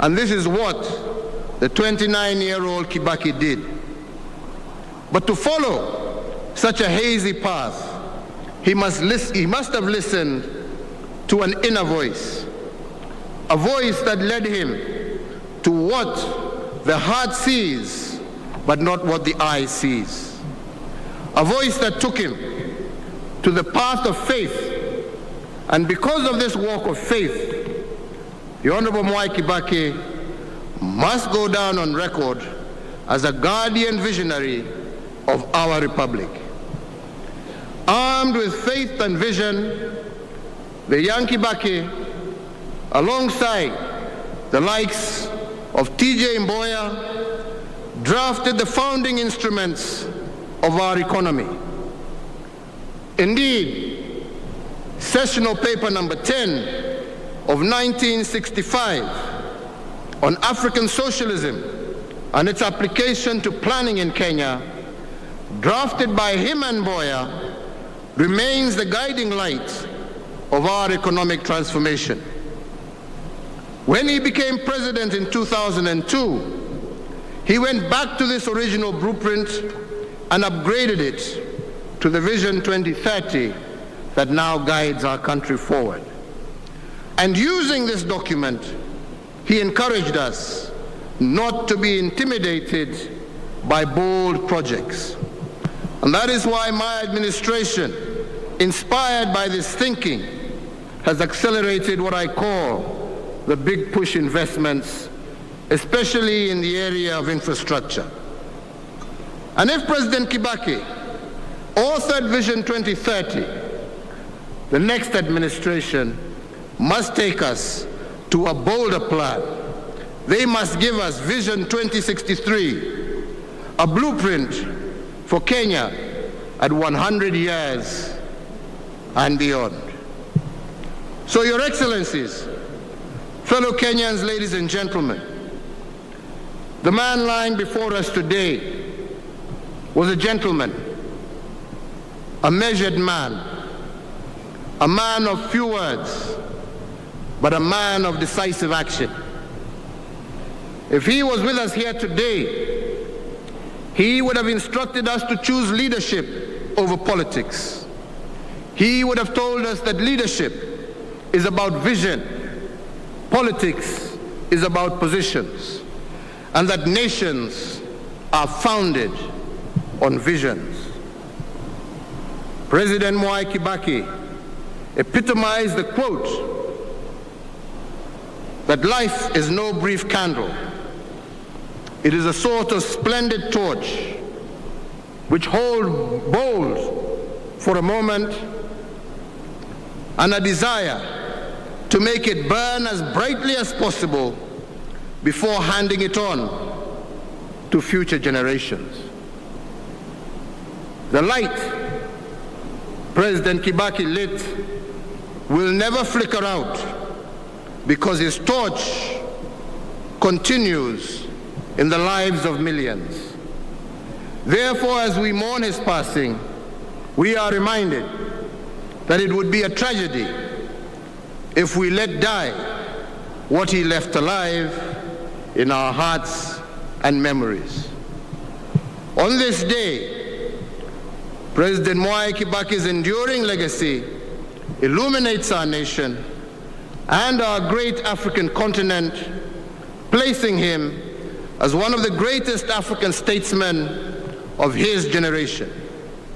And this is what the 29-year-old Kibaki did. But to follow such a hazy path, he must have listened to an inner voice, a voice that led him to what the heart sees, but not what the eye sees. A voice that took him to the path of faith. And because of this walk of faith, the Honorable Mwai Kibaki must go down on record as a guardian visionary of our republic. Armed with faith and vision, the young Kibaki, alongside the likes of T.J. Mboya, drafted the founding instruments of our economy. Indeed, sessional paper number 10 of 1965 on African socialism and its application to planning in Kenya, drafted by him and Mboya, remains the guiding light of our economic transformation. When he became president in 2002, he went back to this original blueprint and upgraded it to the Vision 2030 that now guides our country forward. And using this document, he encouraged us not to be intimidated by bold projects. And that is why my administration, inspired by this thinking, has accelerated what I call the big push investments, especially in the area of infrastructure. And if President Kibaki authored Vision 2030, the next administration must take us to a bolder plan. They must give us Vision 2063, a blueprint for Kenya at 100 years and beyond. So, Your Excellencies, fellow Kenyans, ladies and gentlemen, the man lying before us today was a gentleman, a measured man, a man of few words, but a man of decisive action. If he was with us here today, he would have instructed us to choose leadership over politics. He would have told us that leadership is about vision, politics is about positions, and that nations are founded on visions. President Mwai Kibaki epitomized the quote that life is no brief candle. It is a sort of splendid torch which holds bold for a moment and a desire to make it burn as brightly as possible before handing it on to future generations. The light President Kibaki lit will never flicker out because his torch continues in the lives of millions. Therefore, as we mourn his passing, we are reminded that it would be a tragedy if we let die what he left alive in our hearts and memories. On this day, President Mwai Kibaki's enduring legacy illuminates our nation and our great African continent, placing him as one of the greatest African statesmen of his generation.